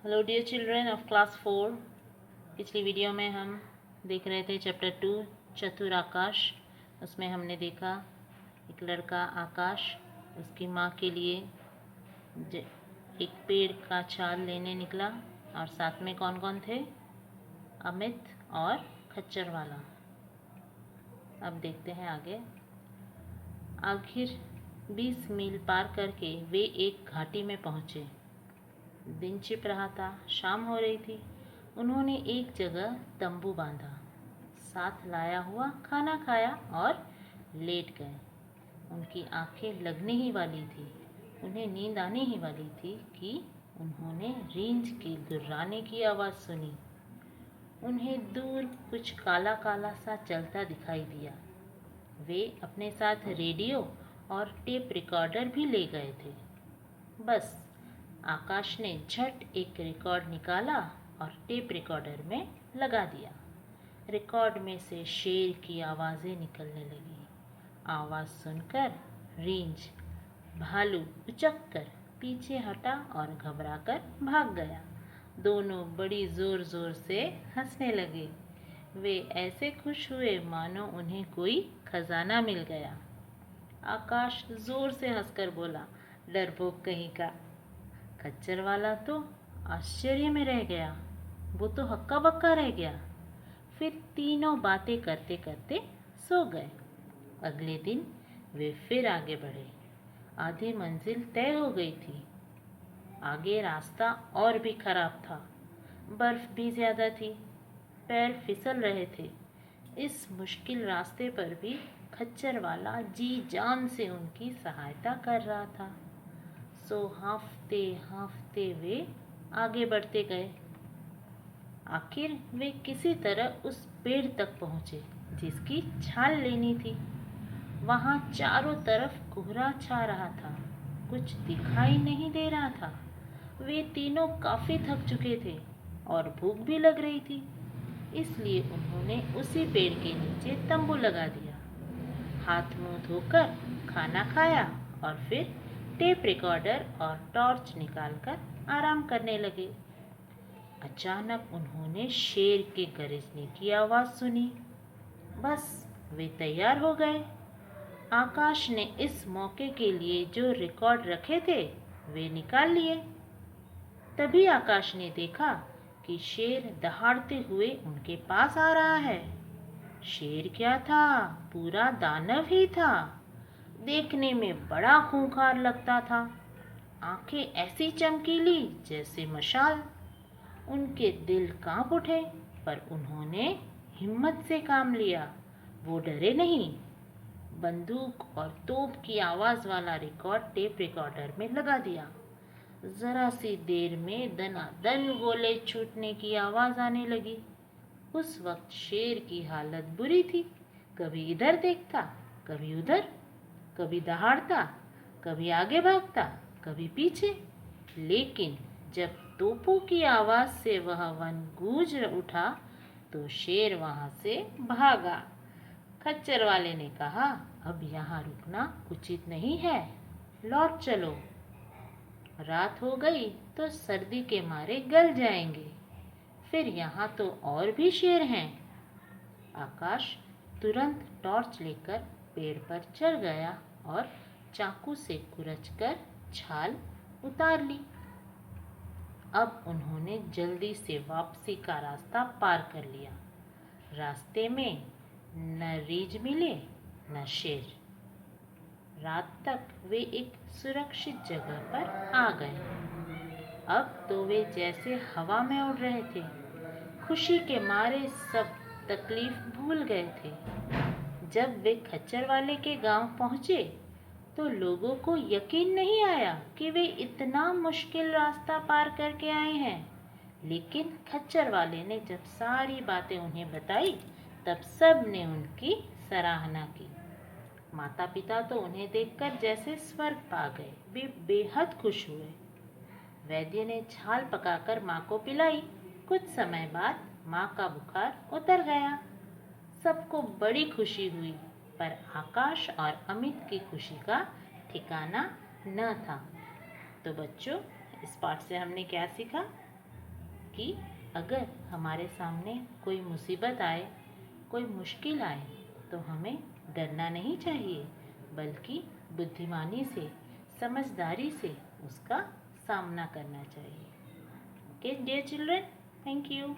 Hello dear children of class 4। पिछली video में हम देख रहे थे चैप्टर 2 चतुर आकाश। उसमें हमने देखा एक लड़का आकाश उसकी माँ के लिए एक पेड़ का छाल लेने निकला और साथ में कौन कौन थे? अमित और खच्चर वाला। अब देखते हैं आगे। आखिर 20 मील पार करके वे एक घाटी में पहुँचे। दिन छिप रहा था, शाम हो रही थी। उन्होंने एक जगह तंबू बांधा, साथ लाया हुआ खाना खाया और लेट गए। उनकी आंखें लगने ही वाली थी, उन्हें नींद आने ही वाली थी कि उन्होंने रींझ के गुर्राने की आवाज़ सुनी। उन्हें दूर कुछ काला काला सा चलता दिखाई दिया। वे अपने साथ रेडियो और टेप रिकॉर्डर भी ले गए थे। बस आकाश ने झट एक रिकॉर्ड निकाला और टेप रिकॉर्डर में लगा दिया। रिकॉर्ड में से शेर की आवाज़ें निकलने लगी। आवाज़ सुनकर रींझ भालू उचक कर पीछे हटा और घबराकर भाग गया। दोनों बड़ी ज़ोर ज़ोर से हंसने लगे। वे ऐसे खुश हुए मानो उन्हें कोई खजाना मिल गया। आकाश ज़ोर से हंसकर बोला, डरपोक कहीं का। खच्चर वाला तो आश्चर्य में रह गया, वो तो हक्का बक्का रह गया। फिर तीनों बातें करते करते सो गए। अगले दिन वे फिर आगे बढ़े। आधी मंजिल तय हो गई थी। आगे रास्ता और भी खराब था, बर्फ भी ज्यादा थी, पैर फिसल रहे थे। इस मुश्किल रास्ते पर भी खच्चर वाला जी जान से उनकी सहायता कर रहा था। सो हाँफते हाँफते वे आगे बढ़ते गए। आखिर वे किसी तरह उस पेड़ तक पहुँचे जिसकी छाल लेनी थी। वहाँ चारों तरफ कोहरा छा रहा था, कुछ दिखाई नहीं दे रहा था। वे तीनों काफी थक चुके थे और भूख भी लग रही थी, इसलिए उन्होंने उसी पेड़ के नीचे तंबू लगा दिया। हाथ मुंह धोकर खाना खाया और फिर टेप रिकॉर्डर और टॉर्च निकालकर आराम करने लगे। अचानक उन्होंने शेर के गरजने की आवाज़ सुनी। बस वे तैयार हो गए। आकाश ने इस मौके के लिए जो रिकॉर्ड रखे थे वे निकाल लिए। तभी आकाश ने देखा कि शेर दहाड़ते हुए उनके पास आ रहा है। शेर क्या था, पूरा दानव ही था। देखने में बड़ा खूंखार लगता था। आंखें ऐसी चमकीली जैसे मशाल। उनके दिल कांप उठे, पर उन्होंने हिम्मत से काम लिया। वो डरे नहीं। बंदूक और तोप की आवाज़ वाला रिकॉर्ड टेप रिकॉर्डर में लगा दिया। जरा सी देर में दनादन गोले छूटने की आवाज़ आने लगी। उस वक्त शेर की हालत बुरी थी। कभी इधर देखता, कभी उधर, कभी दहाड़ता, कभी आगे भागता, कभी पीछे। लेकिन जब तोपों की आवाज़ से वह वन गूंज उठा तो शेर वहां से भागा। खच्चर वाले ने कहा, अब यहाँ रुकना उचित नहीं है, लौट चलो। रात हो गई तो सर्दी के मारे गल जाएंगे। फिर यहाँ तो और भी शेर हैं। आकाश तुरंत टॉर्च लेकर पेड़ पर चढ़ गया और चाकू से कुरचकर छाल उतार ली। अब उन्होंने जल्दी से वापसी का रास्ता पार कर लिया। रास्ते में न रीछ मिले न शेर। रात तक वे एक सुरक्षित जगह पर आ गए। अब तो वे जैसे हवा में उड़ रहे थे। खुशी के मारे सब तकलीफ भूल गए थे। जब वे खच्चर वाले के गांव पहुंचे तो लोगों को यकीन नहीं आया कि वे इतना मुश्किल रास्ता पार करके आए हैं। लेकिन खच्चर वाले ने जब सारी बातें उन्हें बताई तब सब ने उनकी सराहना की। माता पिता तो उन्हें देखकर जैसे स्वर्ग पा गए। वे बेहद खुश हुए। वैद्य ने छाल पकाकर माँ को पिलाई। कुछ समय बाद माँ का बुखार उतर गया। सबको बड़ी खुशी हुई, पर आकाश और अमित की खुशी का ठिकाना न था। तो बच्चों, इस पाठ से हमने क्या सीखा? कि अगर हमारे सामने कोई मुसीबत आए, कोई मुश्किल आए, तो हमें डरना नहीं चाहिए, बल्कि बुद्धिमानी से, समझदारी से उसका सामना करना चाहिए। Okay dear children, thank you.